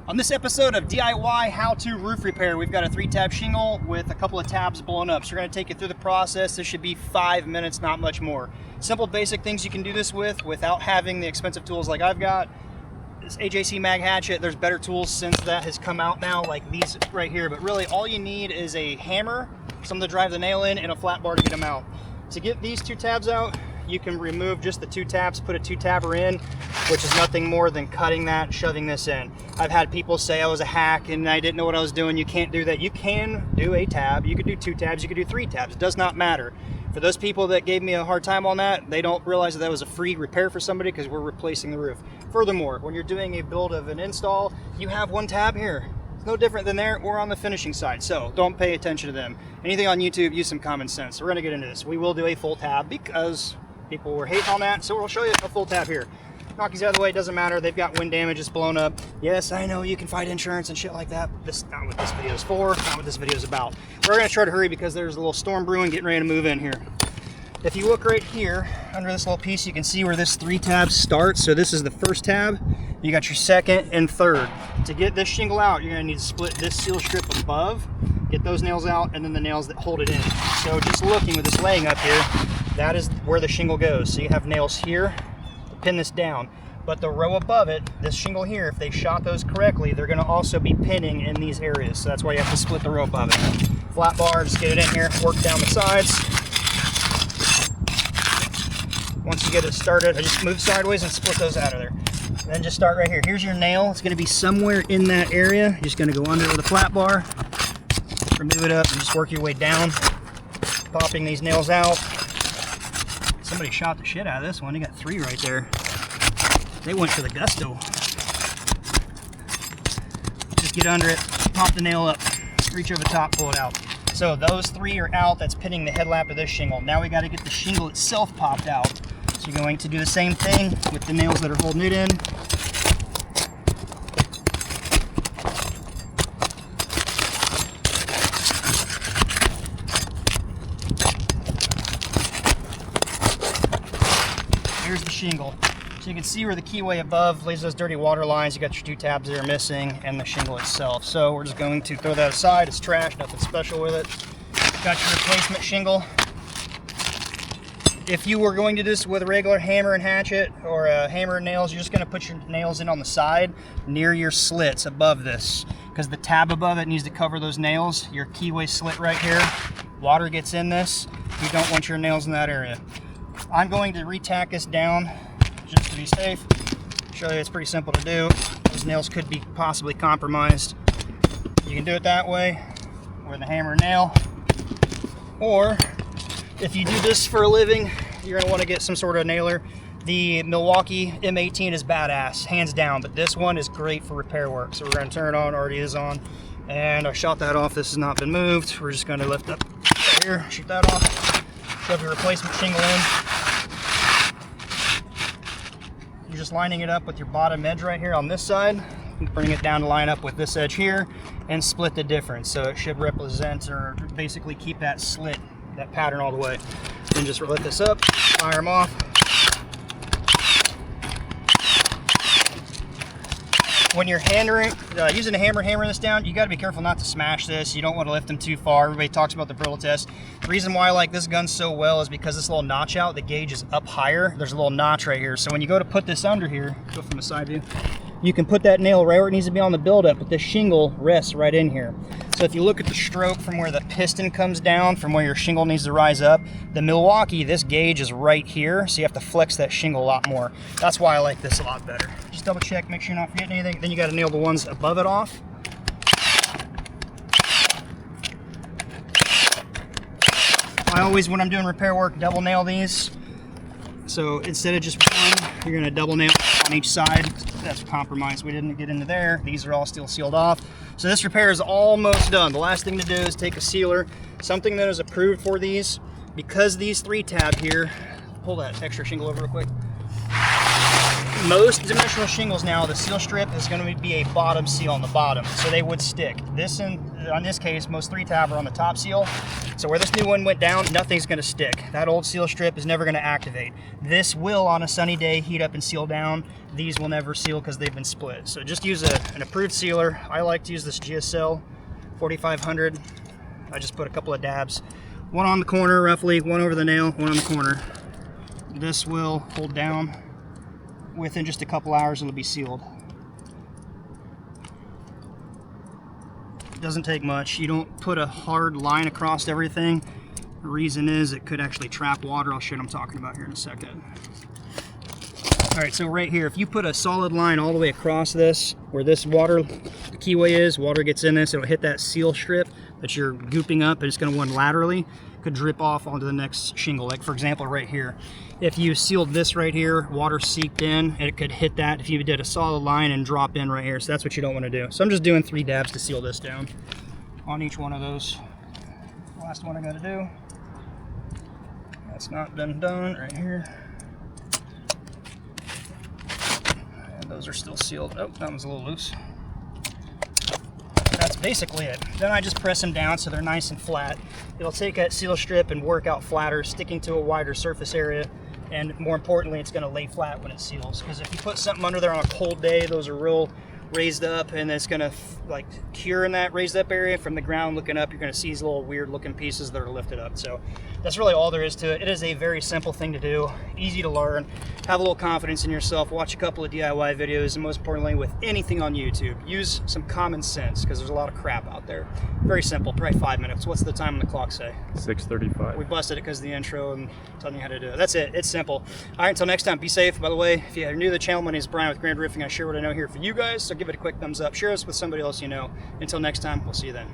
On this episode of DIY How-To Roof Repair, we've got a 3-tab shingle with a couple of tabs blown up. So we're going to take you through the process. This should be 5 minutes, not much more. Simple, basic things you can do this with without having the expensive tools like I've got. This AJC mag hatchet, there's better tools since that has come out now, like these right here. But really, all you need is a hammer, something to drive the nail in, and a flat bar to get them out. To get these 2 tabs out, you can remove just the 2 tabs, put a 2-tabber in, which is nothing more than cutting that, shoving this in. I've had people say I was a hack and I didn't know what I was doing. You can't do that. You can do a tab, you could do 2 tabs, you could do 3 tabs. It does not matter. For those people that gave me a hard time on that, they don't realize that was a free repair for somebody because we're replacing the roof. Furthermore, when you're doing a build of an install, you have 1 tab here. It's no different than there or on the finishing side, so don't pay attention to them. Anything on YouTube, use some common sense. So we're gonna get into this. We will do a full tab because people were hating on that, so we'll show you a full tab here. Knock these out of the way, it doesn't matter. They've got wind damage, it's blown up. Yes, I know you can fight insurance and shit like that, but this is not what this video is for, not what this video is about. We're gonna try to hurry because there's a little storm brewing, getting ready to move in here. If you look right here, under this little piece, you can see where this 3 tabs starts. So this is the first tab, you got your second and third. To get this shingle out, you're gonna need to split this seal strip above, get those nails out, and then the nails that hold it in. So just looking with this laying up here, that is where the shingle goes. So you have nails here to pin this down. But the row above it, this shingle here, if they shot those correctly, they're gonna also be pinning in these areas. So that's why you have to split the row above it. Flat bar, just get it in here, work down the sides. Once you get it started, I just move sideways and split those out of there. And then just start right here. Here's your nail. It's gonna be somewhere in that area. You're just gonna go under with a flat bar, remove it up, and just work your way down, popping these nails out. Somebody shot the shit out of this one. They got 3 right there. They went for the gusto. Just get under it, pop the nail up, reach over the top, pull it out. So those 3 are out. That's pinning the headlap of this shingle. Now we got to get the shingle itself popped out. So you're going to do the same thing with the nails that are holding it in. Here's the shingle. So you can see where the keyway above lays those dirty water lines. You got your 2 tabs that are missing and the shingle itself. So we're just going to throw that aside. It's trash, nothing special with it. Got your replacement shingle. If you were going to do this with a regular hammer and hatchet or a hammer and nails, you're just going to put your nails in on the side near your slits above this, because the tab above it needs to cover those nails. Your keyway slit right here, water gets in this. You don't want your nails in that area. I'm going to re-tack this down just to be safe. Show you it's pretty simple to do. Those nails could be possibly compromised. You can do it that way with a hammer and nail, or if you do this for a living, you're going to want to get some sort of nailer. The Milwaukee M18 is badass, hands down, but this one is great for repair work. So we're going to turn it on, already is on, and I shot that off. This has not been moved. We're just going to lift up right here, shoot that off, shove your replacement shingle in. You're just lining it up with your bottom edge right here on this side, bring it down to line up with this edge here, and split the difference. So it should represent or basically keep that slit, that pattern all the way. Then just lift this up, fire them off. When you're using a hammer hammering this down, you got to be careful not to smash this. You don't want to lift them too far. Everybody talks about the brittle test. The reason why I like this gun so well is because this little notch out, the gauge is up higher. There's a little notch right here. So when you go to put this under here, go from the side view, you can put that nail right where it needs to be on the buildup, but this shingle rests right in here. So if you look at the stroke from where the piston comes down, from where your shingle needs to rise up, the Milwaukee, this gauge is right here, so you have to flex that shingle a lot more. That's why I like this a lot better. Just double check, make sure you're not forgetting anything. Then you got to nail the ones above it off. I always, when I'm doing repair work, double nail these. So instead of just one, you're going to double nail on each side. That's compromised. We didn't get into there. These are all still sealed off. So this repair is almost done. The last thing to do is take a sealer, something that is approved for these. Because these 3 tab here, pull that extra shingle over real quick. Most dimensional shingles now, the seal strip is going to be a bottom seal on the bottom, so they would stick. This, on this case, most 3-tab are on the top seal, so where this new one went down, nothing's going to stick. That old seal strip is never going to activate. This will, on a sunny day, heat up and seal down. These will never seal because they've been split. So just use an approved sealer. I like to use this GEOCEL 4500. I just put a couple of dabs. One on the corner, roughly, one over the nail, one on the corner. This will hold down. Within just a couple hours, it'll be sealed. It doesn't take much. You don't put a hard line across everything. The reason is it could actually trap water. I'll show you what I'm talking about here in a second. All right, so right here, if you put a solid line all the way across this, where this water, the keyway is, water gets in this, it'll hit that seal strip that you're gooping up, and it's gonna run laterally. Could drip off onto the next shingle. Like for example, right here. If you sealed this right here, water seeped in, and it could hit that if you did a solid line and drop in right here. So that's what you don't want to do. So I'm just doing 3 dabs to seal this down on each one of those. Last one I got to do. That's not been done right here. And those are still sealed. Oh, that one's a little loose. That's basically it. Then I just press them down so they're nice and flat. It'll take that seal strip and work out flatter, sticking to a wider surface area, and more importantly, it's going to lay flat when it seals. Because if you put something under there on a cold day, those are real raised up, and it's going to like cure in that raised up area. From the ground looking up, you're going to see these little weird looking pieces that are lifted up. So that's really all there is to it. It is a very simple thing to do, easy to learn. Have a little confidence in yourself, watch a couple of DIY videos, and most importantly, with anything on YouTube, use some common sense, because there's a lot of crap out there. Very simple, probably 5 minutes. What's the time on the clock say? 6:35. We busted it because of the intro and telling you how to do it. That's it. It's simple. All right, until next time, be safe. By the way, if you're new to the channel, my name is Brian with Grand Roofing. I share what I know here for you guys, so give it a quick thumbs up. Share us with somebody else you know. Until next time, we'll see you then.